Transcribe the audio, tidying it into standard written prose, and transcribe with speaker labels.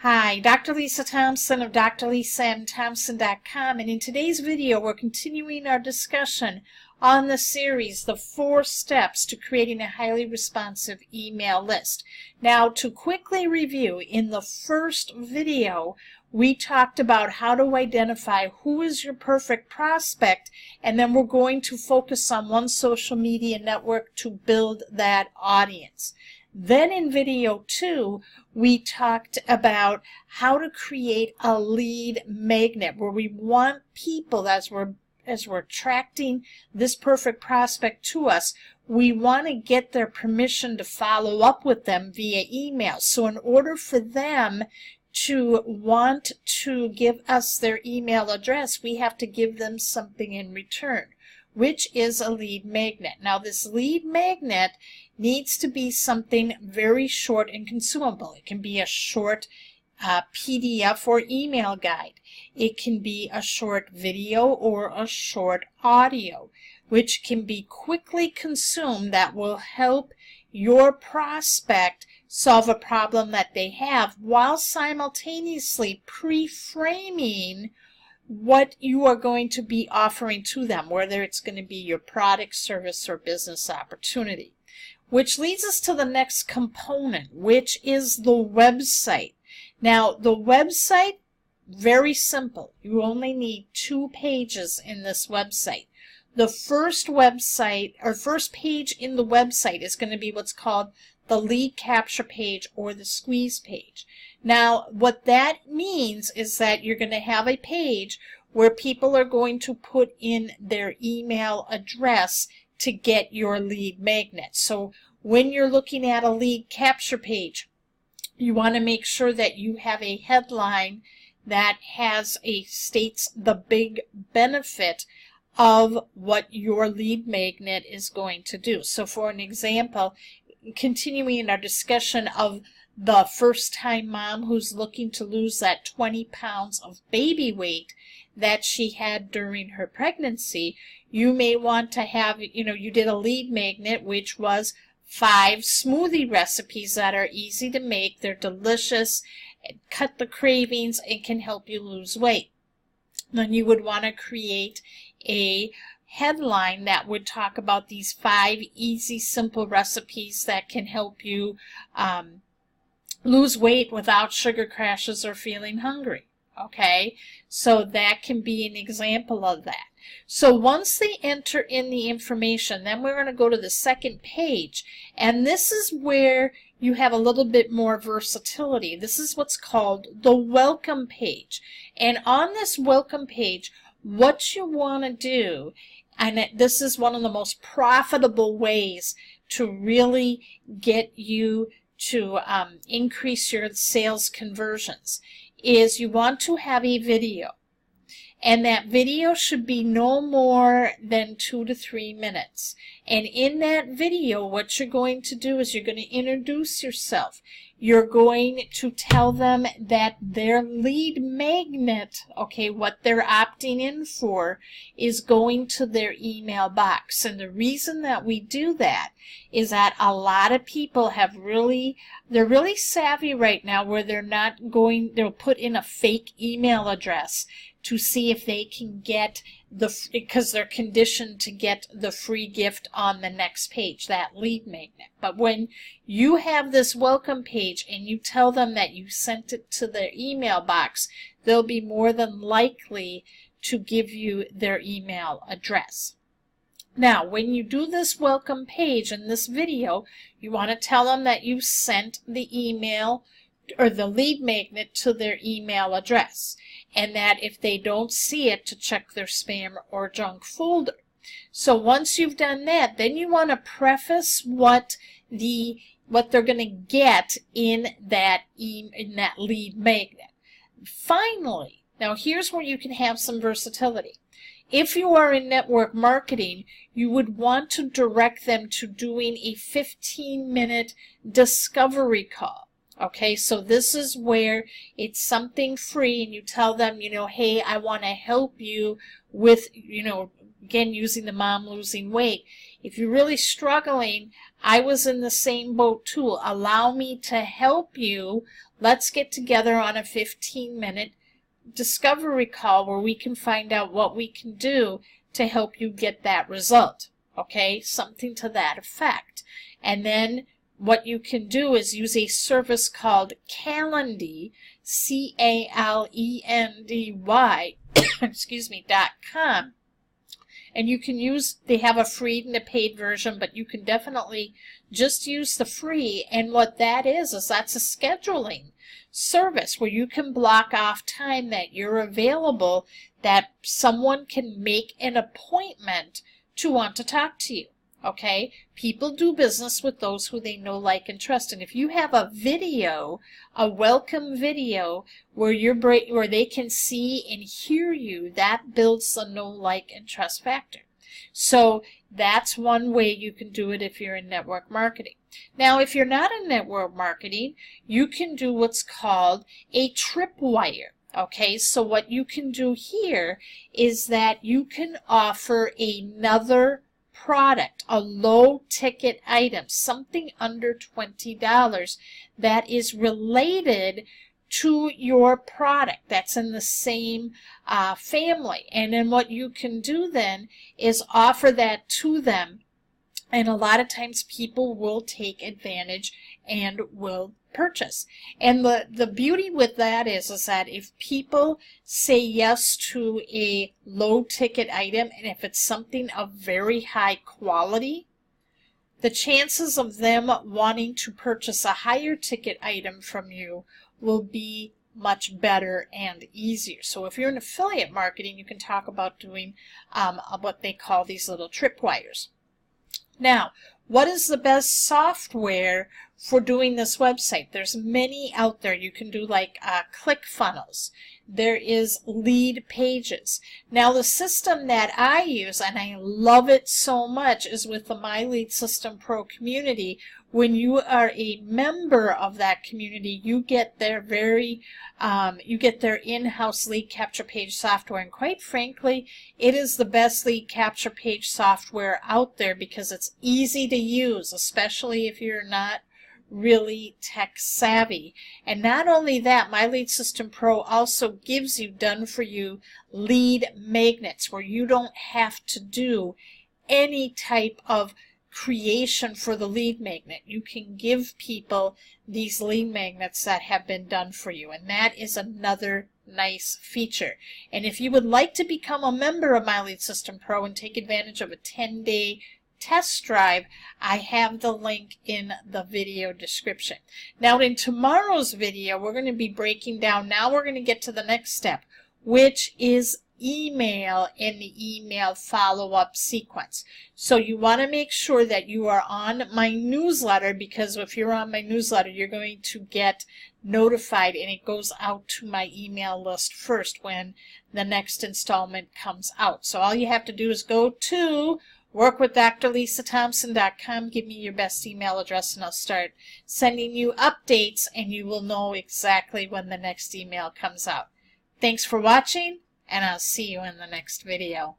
Speaker 1: Hi, Dr. Lisa Thompson of drlisamthompson.com, and in today's video we're continuing our discussion on the series, The 4 Steps to Creating a Highly Responsive Email List. Now, to quickly review, in the first video we talked about how to identify who is your perfect prospect, and then we're going to focus on one social media network to build that audience. Then in video 2, we talked about how to create a lead magnet, where we want people, as we're attracting this perfect prospect to us, we want to get their permission to follow up with them via email. So in order for them to want to give us their email address, we have to give them something in return, which is a lead magnet. Now, this lead magnet needs to be something very short and consumable. It can be a short PDF or email guide. It can be a short video or a short audio, which can be quickly consumed, that will help your prospect solve a problem that they have, while simultaneously pre-framing what you are going to be offering to them, whether it's going to be your product, service, or business opportunity. Which leads us to the next component, which is the website. Now, the website, very simple. You only need 2 pages in this website. The first website, or first page in the website, is going to be what's called the lead capture page or the squeeze page. Now, what that means is that you're going to have a page where people are going to put in their email address to get your lead magnet. So when you're looking at a lead capture page, you want to make sure that you have a headline that states the big benefit of what your lead magnet is going to do. So for an example, continuing our discussion of the first-time mom who's looking to lose that 20 pounds of baby weight that she had during her pregnancy, you may want to have, you did a lead magnet, which was 5 smoothie recipes that are easy to make, they're delicious, cut the cravings, and can help you lose weight. Then you would want to create a headline that would talk about these 5 easy, simple recipes that can help you lose weight without sugar crashes or feeling hungry. Okay, so that can be an example of that. So once they enter in the information, then we're going to go to the second page, and this is where you have a little bit more versatility. This is what's called the welcome page. And on this welcome page, what you want to do, and this is one of the most profitable ways to really get you to increase your sales conversions, is you want to have a video. And that video should be no more than 2 to 3 minutes. And in that video, what you're going to do is you're going to introduce yourself. You're going to tell them that their lead magnet, okay, what they're opting in for, is going to their email box. And the reason that we do that is that a lot of people they're really savvy right now, where they'll put in a fake email address to see if they can get because they're conditioned to get the free gift on the next page, that lead magnet. But when you have this welcome page and you tell them that you sent it to their email box, they'll be more than likely to give you their email address. Now, when you do this welcome page in this video, you want to tell them that you sent the email or the lead magnet to their email address, and that if they don't see it, to check their spam or junk folder. So once you've done that, then you want to preface what they're going to get in that lead magnet. Finally, now here's where you can have some versatility. If you are in network marketing, you would want to direct them to doing a 15-minute discovery call. Okay, so this is where it's something free, and you tell them, hey, I want to help you with, again, using the mom losing weight. If you're really struggling, I was in the same boat too. Allow me to help you. Let's get together on a 15-minute discovery call where we can find out what we can do to help you get that result. Okay, something to that effect. And then what you can do is use a service called Calendly, C-A-L-E-N-D-Y, excuse me, .com. And you can use, they have a free and a paid version, but you can definitely just use the free. And what that is that's a scheduling service where you can block off time that you're available, that someone can make an appointment to want to talk to you. Okay? People do business with those who they know, like, and trust. And if you have a video, a welcome video, where they can see and hear you, that builds the know, like, and trust factor. So that's one way you can do it if you're in network marketing. Now, if you're not in network marketing, you can do what's called a Tripwire. Okay, so what you can do here is that you can offer another product, a low ticket item, something under $20 that is related to your product, that's in the same family. And then what you can do then is offer that to them. And a lot of times people will take advantage and will purchase. And the beauty with that is that if people say yes to a low ticket item, and if it's something of very high quality, the chances of them wanting to purchase a higher ticket item from you will be much better and easier. So if you're in affiliate marketing, you can talk about doing what they call these little tripwires. Now, what is the best software for doing this website? There's many out there. You can do like ClickFunnels. There is Lead Pages. Now, the system that I use, and I love it so much, is with the My Lead System Pro community. When you are a member of that community, you get their in-house lead capture page software. And quite frankly, it is the best lead capture page software out there because it's easy to use, especially if you're not really tech savvy. And not only that, My Lead System Pro also gives you done-for-you lead magnets where you don't have to do any type of creation for the lead magnet. You can give people these lead magnets that have been done for you, and that is another nice feature. And if you would like to become a member of My Lead System Pro and take advantage of a 10-day test drive, I have the link in the video description. Now, in tomorrow's video, we're going to be breaking down, now we're going to get to the next step, which is email in the email follow-up sequence. So you want to make sure that you are on my newsletter, because if you're on my newsletter, you're going to get notified, and it goes out to my email list first when the next installment comes out. So all you have to do is go to workwithdrlisathompson.com, give me your best email address, and I'll start sending you updates, and you will know exactly when the next email comes out. Thanks for watching, and I'll see you in the next video.